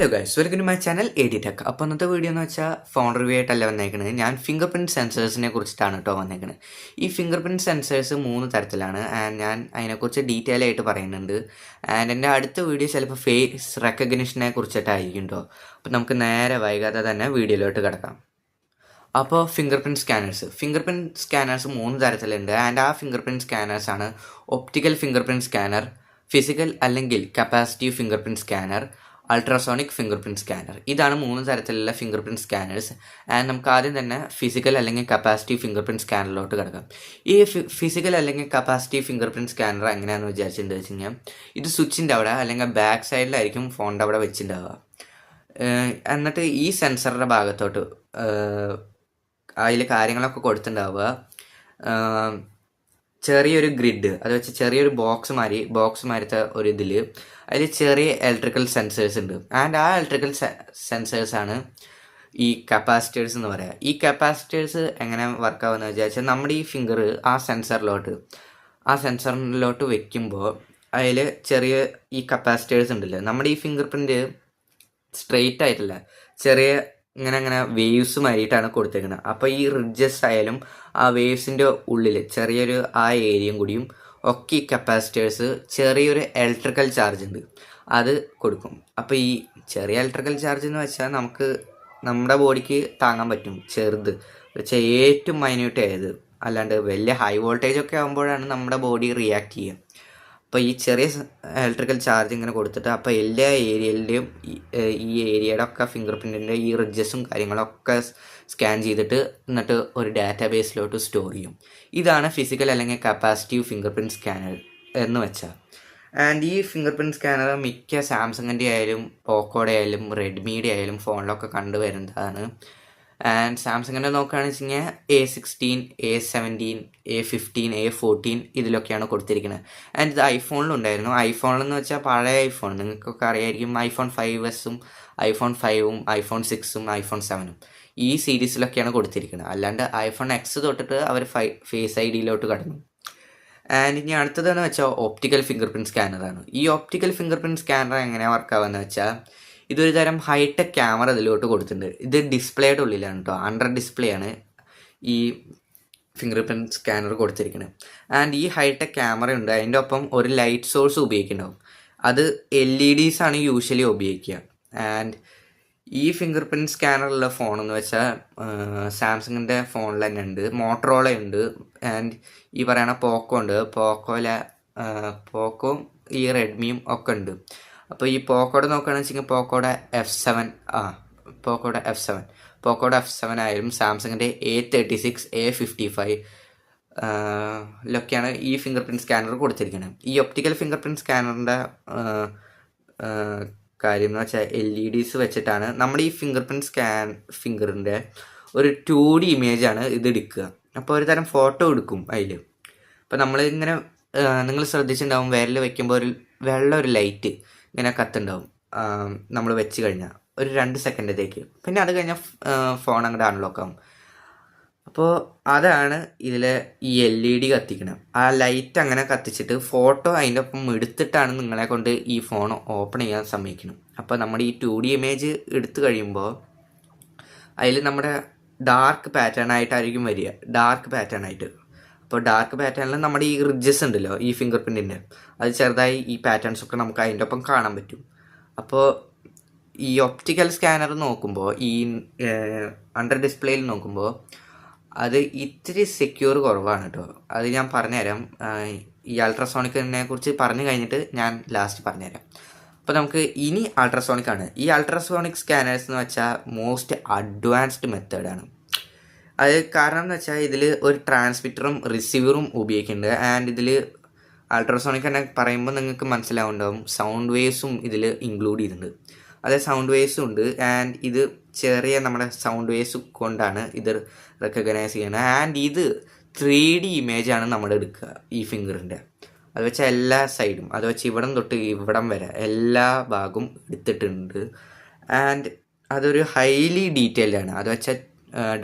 Hello guys, welcome to my channel AD Tech. അപ്പോൾ ഇന്നത്തെ video എന്ന് വെച്ചാൽ ഫോൺ റിവ്യൂ ആയിട്ടല്ല വന്നേക്കുന്നത്. ഞാൻ ഫിംഗർ പ്രിൻറ്റ് സെൻസേഴ്സിനെ കുറിച്ചിട്ടാണ് കേട്ടോ വന്നേക്കുന്നത്. ഈ ഫിംഗർ പ്രിൻറ്റ് സെൻസേഴ്സ് 3 തരത്തിലാണ് ആൻഡ് ഞാൻ അതിനെക്കുറിച്ച് ഡീറ്റെയിൽ ആയിട്ട് പറയുന്നുണ്ട്. ആൻഡ് എൻ്റെ അടുത്ത വീഡിയോ ചിലപ്പോൾ ഫേസ് റെക്കഗ്നിഷനെ കുറിച്ചിട്ടായിരിക്കും കേട്ടോ. അപ്പോൾ നമുക്ക് നേരെ വൈകാതെ തന്നെ വീഡിയോയിലോട്ട് കിടക്കാം. അപ്പോൾ ഫിംഗർ പ്രിൻറ്റ് സ്കാനേഴ്സ് 3 തരത്തിലുണ്ട്. ആൻഡ് ആ ഫിംഗർ പ്രിൻറ്റ് സ്കാനേഴ്സാണ് optical finger print scanner, physical അല്ലെങ്കിൽ capacitive finger print scanner, ultrasonic finger print scanner. ഇതാണ് 3 തരത്തിലുള്ള ഫിംഗർ പ്രിൻറ്റ് സ്കാനേഴ്സ്. ആൻഡ് നമുക്ക് ആദ്യം തന്നെ ഫിസിക്കൽ അല്ലെങ്കിൽ കപ്പാസിറ്റീവ് ഫിംഗർ പ്രിൻറ്റ് സ്കാനറിലോട്ട് കിടക്കാം. ഈ ഫിസിക്കൽ അല്ലെങ്കിൽ കപ്പാസിറ്റീവ് ഫിംഗർ പ്രിൻറ്റ് സ്കാനർ എങ്ങനെയാണെന്ന് വിചാരിച്ചിട്ടുണ്ടെന്ന് വെച്ച് കഴിഞ്ഞാൽ, ഇത് സ്വിച്ചിൻ്റെ അവിടെ അല്ലെങ്കിൽ ബാക്ക് സൈഡിലായിരിക്കും ഫോണിൻ്റെ അവിടെ വെച്ചിട്ടുണ്ടാവുക. എന്നിട്ട് ഈ സെൻസറിൻ്റെ ഭാഗത്തോട്ട് അതിൽ കാര്യങ്ങളൊക്കെ കൊടുത്തിട്ടുണ്ടാവുക. ചെറിയൊരു ഗ്രിഡ്, അത് വെച്ച് ചെറിയൊരു ബോക്സ് മാതിരത്തെ ഒരു ഇതിൽ അതിൽ ചെറിയ ഇലക്ട്രിക്കൽ സെൻസേഴ്സ് ഉണ്ട്. ആൻഡ് ആ ഇലക്ട്രിക്കൽ സെൻസേഴ്സാണ് ഈ കപ്പാസിറ്റേഴ്സ് എന്ന് പറയുക. ഈ കപ്പാസിറ്റേഴ്സ് എങ്ങനെ വർക്കാവുമെന്ന് വിചാരിച്ചാൽ, നമ്മുടെ ഈ ഫിംഗർ ആ സെൻസറിലോട്ട് വെക്കുമ്പോൾ അതിൽ ചെറിയ ഈ കപ്പാസിറ്റേഴ്സ് ഉണ്ടല്ലോ, നമ്മുടെ ഈ ഫിംഗർ പ്രിൻറ്റ് സ്ട്രെയിറ്റ് ആയിട്ടില്ല, ചെറിയ ഇങ്ങനെ വേവ്സ് മാറിയിട്ടാണ് കൊടുത്തേക്കുന്നത്. അപ്പോൾ ഈ റിഡ്ജസ് ആയാലും ആ വേവ്സിൻ്റെ ഉള്ളിൽ ചെറിയൊരു ആ ഏരിയയും കൂടിയും ഒക്കെ ഈ കപ്പാസിറ്റേഴ്സ് ചെറിയൊരു ഇലക്ട്രിക്കൽ ചാർജ് ഉണ്ട്, അത് കൊടുക്കും. അപ്പോൾ ഈ ചെറിയ ഇലക്ട്രിക്കൽ ചാർജ് എന്ന് വെച്ചാൽ നമുക്ക് നമ്മുടെ ബോഡിക്ക് താങ്ങാൻ പറ്റും, ചെറുത് വെച്ചാൽ ഏറ്റവും മൈന്യൂട്ട് ആയത്, അല്ലാണ്ട് വലിയ ഹൈ വോൾട്ടേജ് ഒക്കെ ആകുമ്പോഴാണ് നമ്മുടെ ബോഡി റിയാക്ട് ചെയ്യുക. അപ്പോൾ ഈ ചെറിയ ഇലക്ട്രിക്കൽ ചാർജ് ഇങ്ങനെ കൊടുത്തിട്ട് അപ്പോൾ എല്ലാ ഏരിയയിലെയും ഈ ഏരിയയുടെ ഒക്കെ ഫിംഗർ പ്രിൻറ്റിൻ്റെ ഈ റിഡ്ജസും കാര്യങ്ങളൊക്കെ സ്കാൻ ചെയ്തിട്ട് എന്നിട്ട് ഒരു ഡാറ്റാബേസിലോട്ട് സ്റ്റോർ ചെയ്യും. ഇതാണ് ഫിസിക്കൽ അല്ലെങ്കിൽ കപ്പാസിറ്റീവ് ഫിംഗർ പ്രിൻറ്റ് സ്കാനർ എന്ന് വെച്ചാൽ. ആൻഡ് ഈ ഫിംഗർ പ്രിൻറ്റ് സ്കാനർ മിക്ക സാംസങ്ങിൻ്റെ ആയാലും പോക്കോയുടെ ആയാലും റെഡ്മിയുടെ ആയാലും ഫോണിലൊക്കെ കണ്ടുവരുന്നതാണ്. ആൻഡ് സാംസങ്ങിൻ്റെ നോക്കുകയാണെന്ന് വെച്ച് കഴിഞ്ഞാൽ A16, A17, A15, A14 ഇതിലൊക്കെയാണ് കൊടുത്തിരിക്കുന്നത്. ആൻഡ് ഇത് ഐഫോണിലുണ്ടായിരുന്നു. ഐഫോണിലെന്ന് വെച്ചാൽ പഴയ ഐഫോൺ, നിങ്ങൾക്കൊക്കെ അറിയായിരിക്കും, iPhone 5s, iPhone 5, iPhone 6, iPhone 7 ഈ സീരീസിലൊക്കെയാണ് കൊടുത്തിരിക്കുന്നത്. അല്ലാണ്ട് iPhone X തൊട്ടിട്ട് അവർ ഫേസ് ID കടന്നു. ആൻഡ് ഇനി അടുത്തതെന്ന് വെച്ചാൽ ഒപ്റ്റിക്കൽ ഫിംഗർ പ്രിൻറ്റ് സ്കാനറാണ്. ഈ ഒപ്റ്റിക്കൽ ഫിംഗർ പ്രിൻറ്റ് സ്കാനർ എങ്ങനെയാണ് വർക്കാവുകയെന്ന് വെച്ചാൽ, ഇതൊരു തരം ഹൈടെക് ക്യാമറ ഇതിലോട്ട് കൊടുത്തിട്ടുണ്ട്. ഇത് ഡിസ്പ്ലേയുടെ ഉള്ളിലാണ് കേട്ടോ, അണ്ടർ ഡിസ്പ്ലേ ആണ് ഈ ഫിംഗർ പ്രിൻറ്റ് സ്കാനർ കൊടുത്തിരിക്കുന്നത്. ആൻഡ് ഈ ഹൈടെക് ക്യാമറ ഉണ്ട്, അതിൻ്റെ ഒപ്പം ഒരു ലൈറ്റ് സോഴ്സ് ഉപയോഗിക്കുന്നുണ്ടാവും. അത് LEDs ആണ് യൂഷ്വലി ഉപയോഗിക്കുക. ആൻഡ് ഈ ഫിംഗർ പ്രിൻറ്റ് സ്കാനറുള്ള ഫോണെന്ന് വെച്ചാൽ സാംസങ്ങിൻ്റെ ഫോണിൽ തന്നെ ഉണ്ട്, മോട്ടറോള ഉണ്ട്, ആൻഡ് ഈ പറയുന്ന പോക്കോ ഉണ്ട്. പോക്കോ ഈ റെഡ്മിയും ഒക്കെ ഉണ്ട്. അപ്പോൾ ഈ പോക്കോയുടെ നോക്കുകയാണെന്ന് വെച്ചെങ്കിൽ പോക്കോയുടെ F7 ആയാലും സാംസങ്ങിൻ്റെ A36, A55 ലൊക്കെയാണ് ഈ ഫിംഗർ പ്രിൻറ്റ് സ്കാനർ കൊടുത്തിരിക്കുന്നത്. ഈ ഒപ്റ്റിക്കൽ ഫിംഗർ പ്രിൻറ്റ് സ്കാനറിൻ്റെ കാര്യം എന്ന് വെച്ചാൽ LEDs വെച്ചിട്ടാണ് നമ്മുടെ ഈ ഫിംഗറിൻ്റെ ഒരു 2D ഇമേജാണ് ഇത് എടുക്കുക. അപ്പോൾ ഒരു തരം ഫോട്ടോ എടുക്കും അതിൽ. അപ്പോൾ നമ്മളിങ്ങനെ നിങ്ങൾ ശ്രദ്ധിച്ചിട്ടുണ്ടാവും, വിരൽ വയ്ക്കുമ്പോൾ ഒരു ലൈറ്റ് ഇങ്ങനെ കത്തുണ്ടാവും നമ്മൾ വെച്ച് കഴിഞ്ഞാൽ ഒരു 2 സെക്കൻഡത്തേക്ക്. പിന്നെ അത് കഴിഞ്ഞാൽ ഫോൺ അങ്ങോട്ട് അൺലോക്ക് ആവും. അപ്പോൾ അതാണ് ഇതിൽ ഈ LED കത്തിക്കണം. ആ ലൈറ്റ് അങ്ങനെ കത്തിച്ചിട്ട് ഫോട്ടോ അതിൻ്റെ ഒപ്പം എടുത്തിട്ടാണ് നിങ്ങളെ കൊണ്ട് ഈ ഫോൺ ഓപ്പൺ ചെയ്യാൻ സമ്മതിക്കണം. അപ്പോൾ നമ്മുടെ ഈ 2D ഇമേജ് എടുത്തു കഴിയുമ്പോൾ അതിൽ നമ്മുടെ ഡാർക്ക് പാറ്റേൺ ആയിട്ടായിരിക്കും വരിക, അപ്പോൾ ഡാർക്ക് പാറ്റേണിൽ നമ്മുടെ ഈ റിഡ്ജസ് ഉണ്ടല്ലോ ഈ ഫിംഗർ പ്രിൻറ്റിൻ്റെ, അത് ചെറുതായി ഈ പാറ്റേൺസൊക്കെ നമുക്ക് അതിൻ്റെ ഒപ്പം കാണാൻ പറ്റും. അപ്പോൾ ഈ ഒപ്റ്റിക്കൽ സ്കാനർ നോക്കുമ്പോൾ, ഈ അണ്ടർ ഡിസ്പ്ലേയിൽ നോക്കുമ്പോൾ അത് ഇത്തിരി സെക്യൂർ കുറവാണ് കേട്ടോ. അത് ഞാൻ പറഞ്ഞുതരാം. ഈ അൾട്രാസോണിക്കിനെ കുറിച്ച് പറഞ്ഞു കഴിഞ്ഞിട്ട് ഞാൻ ലാസ്റ്റ് പറഞ്ഞുതരാം. അപ്പോൾ നമുക്ക് ഇനി അൾട്രാസോണിക്കാണ്. ഈ അൾട്രാസോണിക് സ്കാനേഴ്സ് എന്ന് വെച്ചാൽ മോസ്റ്റ് അഡ്വാൻസ്ഡ് മെത്തേഡാണ്. അത് കാരണം എന്ന് വെച്ചാൽ ഇതിൽ ഒരു ട്രാൻസ്മിറ്ററും റിസീവറും ഉപയോഗിക്കുന്നുണ്ട്. ആൻഡ് ഇതിൽ അൾട്രാസോണിക് തന്നെ പറയുമ്പോൾ നിങ്ങൾക്ക് മനസ്സിലാവുന്നുണ്ടാവും, സൗണ്ട് വേവ്സും ഇതിൽ ഇൻക്ലൂഡ് ചെയ്തിട്ടുണ്ട്. അതായത് സൗണ്ട് വേവ്സും ഉണ്ട്. ആൻഡ് ഇത് ചെറിയ നമ്മുടെ സൗണ്ട് വേവ്സ് കൊണ്ടാണ് ഇത് റെക്കഗ്നൈസ് ചെയ്യുന്നത്. ആൻഡ് ഇത് 3D ഇമേജാണ് നമ്മൾ എടുക്കുക ഈ ഫിംഗറിൻ്റെ. അത് വെച്ചാൽ എല്ലാ സൈഡും, അത് വെച്ച് ഇവിടം തൊട്ട് ഇവിടം വരെ എല്ലാ ഭാഗവും എടുത്തിട്ടുണ്ട്. ആൻഡ് അതൊരു ഹൈലി ഡീറ്റെയിൽഡ് ആണ്. അത് വെച്ചാൽ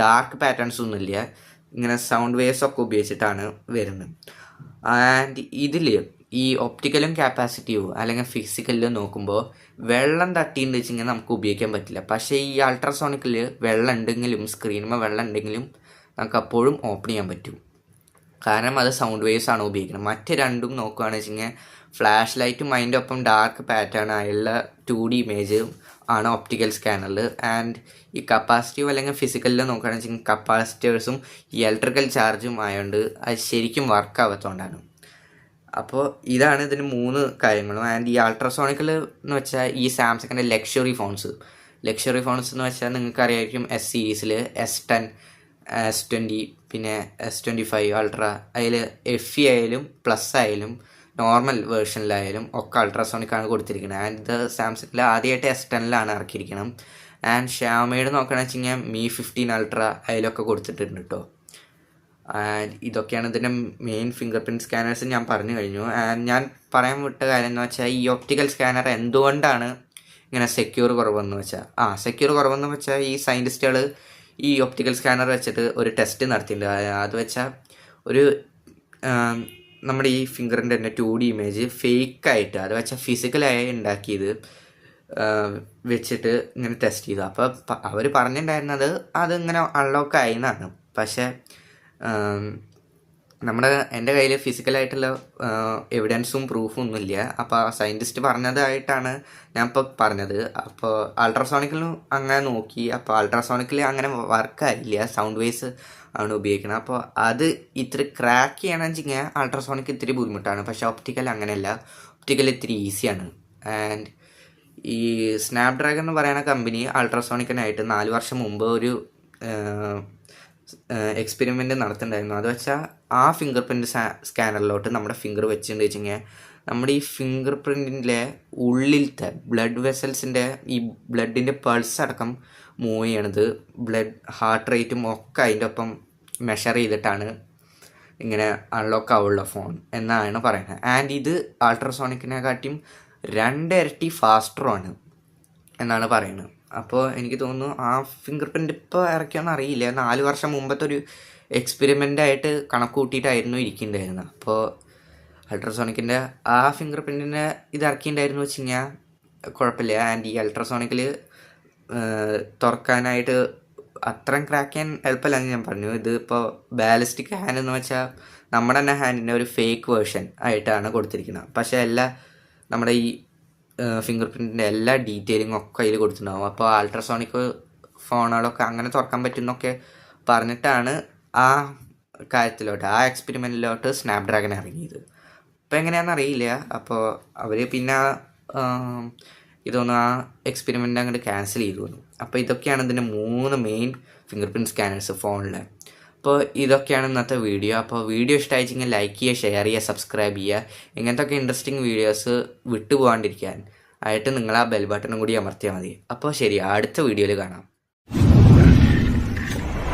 ഡാർക്ക് പാറ്റേൺസ് ഒന്നുമില്ല, ഇങ്ങനെ സൗണ്ട് വേവ്സ് ഒക്കെ ഉപയോഗിച്ചിട്ടാണ് വരുന്നത്. ആൻഡ് ഇതിൽ ഈ ഒപ്റ്റിക്കലും ക്യാപ്പാസിറ്റീവും അല്ലെങ്കിൽ ഫിസിക്കലിലും നോക്കുമ്പോൾ വെള്ളം തട്ടിയെന്ന് വെച്ചിങ്ങനെ നമുക്ക് ഉപയോഗിക്കാൻ പറ്റില്ല. പക്ഷേ ഈ അൾട്രാസോണിക്കിൽ വെള്ളം ഉണ്ടെങ്കിലും സ്ക്രീനുമ്പോൾ വെള്ളം ഉണ്ടെങ്കിലും നമുക്ക് അപ്പോഴും ഓപ്പൺ ചെയ്യാൻ പറ്റും. കാരണം അത് സൗണ്ട് വേവ്സ് ആണ് ഉപയോഗിക്കുന്നത്. മറ്റ് രണ്ടും നോക്കുകയാണെന്ന് വെച്ചിങ്ങനെ ഫ്ലാഷ് ലൈറ്റും അതിൻ്റെ ഒപ്പം ഡാർക്ക് പാറ്റേൺ ആയുള്ള 2D ഇമേജ് ആണ് ഒപ്റ്റിക്കൽ സ്കാനറിൽ. ആൻഡ് ഈ കപ്പാസിറ്റീവ് അല്ലെങ്കിൽ ഫിസിക്കലിൽ നോക്കുകയാണെന്ന് വെച്ചാൽ കപ്പാസിറ്റേഴ്സും ഈ ഇലക്ട്രിക്കൽ ചാർജും ആയതുകൊണ്ട് അത് ശരിക്കും വർക്ക് ആവാത്തതുകൊണ്ടാണ്. അപ്പോൾ ഇതാണ് ഇതിന് 3 കാര്യങ്ങളും. ആൻഡ് ഈ അൾട്രാസോണിക്കൽ എന്ന് വെച്ചാൽ ഈ സാംസങ്ങിൻ്റെ ലക്ഷറി ഫോൺസ് എന്ന് വെച്ചാൽ നിങ്ങൾക്ക് അറിയായിരിക്കും S സീരീസിൽ S10, S20, പിന്നെ S25 അൾട്ര, അതിൽ FE ആയാലും പ്ലസ് ആയാലും നോർമൽ വേർഷനിലായാലും ഒക്കെ അൾട്രാസോണിക്കാണ് കൊടുത്തിരിക്കുന്നത്. ആൻഡ് ഇത് സാംസങ്ങിൽ ആദ്യമായിട്ട് S10 ഇറക്കിയിരിക്കണം. ആൻഡ് ഷാമയുടെ നോക്കുകയാണെന്ന് വെച്ച് കഴിഞ്ഞാൽ Mi 15 അൾട്ര അതിലൊക്കെ കൊടുത്തിട്ടുണ്ട് കേട്ടോ. ആൻഡ് ഇതൊക്കെയാണ് ഇതിൻ്റെ മെയിൻ ഫിംഗർ പ്രിൻറ്റ് സ്കാനേഴ്സ് ഞാൻ പറഞ്ഞു കഴിഞ്ഞു. ആൻഡ് ഞാൻ പറയാൻ വിട്ട കാര്യം എന്ന് വെച്ചാൽ ഈ ഒപ്റ്റിക്കൽ സ്കാനർ എന്തുകൊണ്ടാണ് ഇങ്ങനെ സെക്യൂർ കുറവെന്ന് വെച്ചാൽ ഈ സയൻറ്റിസ്റ്റുകൾ ഈ ഒപ്റ്റിക്കൽ സ്കാനർ വെച്ചിട്ട് ഒരു ടെസ്റ്റ് നടത്തിയിട്ടുണ്ട്. അത് വെച്ചാൽ ഒരു നമ്മുടെ ഈ ഫിംഗറിൻ്റെ തന്നെ 2D ഇമേജ് ഫേക്കായിട്ട് അത് വെച്ചാൽ ഫിസിക്കലായി ഉണ്ടാക്കിയത് വെച്ചിട്ട് ഇങ്ങനെ ടെസ്റ്റ് ചെയ്തു. അപ്പോൾ അവർ പറഞ്ഞിട്ടുണ്ടായിരുന്നത് അതിങ്ങനെ അൺലോക്ക് ആയി എന്നാണ്. പക്ഷേ എൻ്റെ കയ്യിൽ ഫിസിക്കലായിട്ടുള്ള എവിഡൻസും പ്രൂഫും ഒന്നുമില്ല. അപ്പോൾ സയൻറ്റിസ്റ്റ് പറഞ്ഞതായിട്ടാണ് ഞാൻ ഇപ്പോൾ പറഞ്ഞത്. അപ്പോൾ അൾട്രാസോണിക്കിലും അങ്ങനെ നോക്കി. അപ്പോൾ അൾട്രാസോണിക്കിൽ അങ്ങനെ വർക്കായില്ല, സൗണ്ട് വേവ്സ് ആണ് ഉപയോഗിക്കുന്നത്. അപ്പോൾ അത് ഇത്തിരി ക്രാക്ക് ചെയ്യണമെന്ന് വെച്ച് കഴിഞ്ഞാൽ അൾട്രാസോണിക് ഇത്തിരി ബുദ്ധിമുട്ടാണ്. പക്ഷേ ഒപ്റ്റിക്കൽ അങ്ങനെയല്ല, ഒപ്റ്റിക്കൽ ഇത്തിരി ഈസിയാണ്. ആൻഡ് ഈ സ്നാപ്ഡ്രാഗൺ എന്ന് പറയുന്ന കമ്പനി അൾട്രാസോണിക്കിനായിട്ട് 4 വർഷം മുമ്പ് ഒരു എക്സ്പെരിമെൻ്റ് നടത്തുന്നുണ്ടായിരുന്നു. അത് വെച്ചാൽ ആ ഫിംഗർ പ്രിൻറ്റ് സ്കാനറിലോട്ട് നമ്മുടെ ഫിംഗർ വെച്ചിട്ടുണ്ട് വെച്ച് കഴിഞ്ഞാൽ നമ്മുടെ ഈ ഫിംഗർ പ്രിൻറ്റിൻ്റെ ഉള്ളിലത്തെ ബ്ലഡ് വെസൽസിൻ്റെ ഈ ബ്ലഡിൻ്റെ പൾസ് അടക്കം മൂവ് ചെയ്യണത്, ഹാർട്ട് റേറ്റും ഒക്കെ അതിൻ്റെ ഒപ്പം മെഷർ ചെയ്തിട്ടാണ് ഇങ്ങനെ അൺലോക്ക് ആവുള്ള ഫോൺ എന്നാണ് പറയുന്നത്. ആൻഡ് ഇത് അൾട്രാസോണിക്കിനെക്കാട്ടിയും 2 ഇരട്ടി ഫാസ്റ്ററുമാണ് എന്നാണ് പറയുന്നത്. അപ്പോൾ എനിക്ക് തോന്നുന്നു ആ ഫിംഗർ പ്രിൻ്റ് ഇപ്പോൾ ഇറക്കിയോന്ന് അറിയില്ല, 4 വർഷം മുമ്പത്തെ ഒരു എക്സ്പെരിമെൻ്റായിട്ട് കണക്ക് കൂട്ടിയിട്ടായിരുന്നു ഇരിക്കുന്നുണ്ടായിരുന്നത്. അപ്പോൾ അൾട്രാസോണിക്കിൻ്റെ ആ ഫിംഗർ പ്രിൻറ്റിനെ ഇത് ഇറക്കിയിട്ടുണ്ടായിരുന്നു വെച്ച് കഴിഞ്ഞാൽ കുഴപ്പമില്ല. ആൻഡ് ഈ അൾട്രാസോണിക്കിൽ തുറക്കാനായിട്ട് അത്രയും ക്രാക്ക് ചെയ്യാൻ എളുപ്പമില്ലെന്ന് ഞാൻ പറഞ്ഞു. ഇത് ഇപ്പോൾ ബാലിസ്റ്റിക് ഹാൻഡ് എന്ന് വെച്ചാൽ നമ്മുടെ തന്നെ ഹാൻഡിൻ്റെ ഒരു ഫേക്ക് വേർഷൻ ആയിട്ടാണ് കൊടുത്തിരിക്കുന്നത്. പക്ഷേ നമ്മുടെ ഈ ഫിംഗർ പ്രിൻറ്റിൻ്റെ എല്ലാ ഡീറ്റെയിലിങ്ങും ഒക്കെ അതിൽ കൊടുത്തിട്ടുണ്ടാവും. അപ്പോൾ അൾട്രാസോണിക് ഫോണുകളൊക്കെ അങ്ങനെ തുറക്കാൻ പറ്റുമെന്നൊക്കെ പറഞ്ഞിട്ടാണ് ആ കാര്യത്തിലോട്ട്, ആ എക്സ്പെരിമെൻറ്റിലോട്ട് സ്നാപ്ഡ്രാഗൺ ഇറങ്ങിയത്. അപ്പോൾ എങ്ങനെയാണെന്ന് അറിയില്ല. അപ്പോൾ അവർ പിന്നെ ഇതൊന്നും ആ എക്സ്പെരിമെൻ്റ് അങ്ങോട്ട് ക്യാൻസൽ ചെയ്തു വന്നു. അപ്പോൾ ഇതൊക്കെയാണ് ഇതിൻ്റെ 3 മെയിൻ ഫിംഗർ പ്രിൻറ്റ് സ്കാനേഴ്സ് ഫോണിൽ. അപ്പോൾ ഇതൊക്കെയാണ് ഇന്നത്തെ വീഡിയോ. അപ്പോൾ വീഡിയോ ഇഷ്ടമായിച്ചെങ്കിൽ ലൈക്ക് ചെയ്യുക, ഷെയർ ചെയ്യുക, സബ്സ്ക്രൈബ് ചെയ്യുക. ഇങ്ങനത്തെ ഇൻട്രസ്റ്റിംഗ് വീഡിയോസ് വിട്ടുപോകാണ്ടിരിക്കാൻ ആയിട്ട് നിങ്ങൾ ആ ബെൽ ബട്ടണും കൂടി അമർത്തിയാൽ മതി. അപ്പോൾ ശരി, അടുത്ത വീഡിയോയിൽ കാണാം.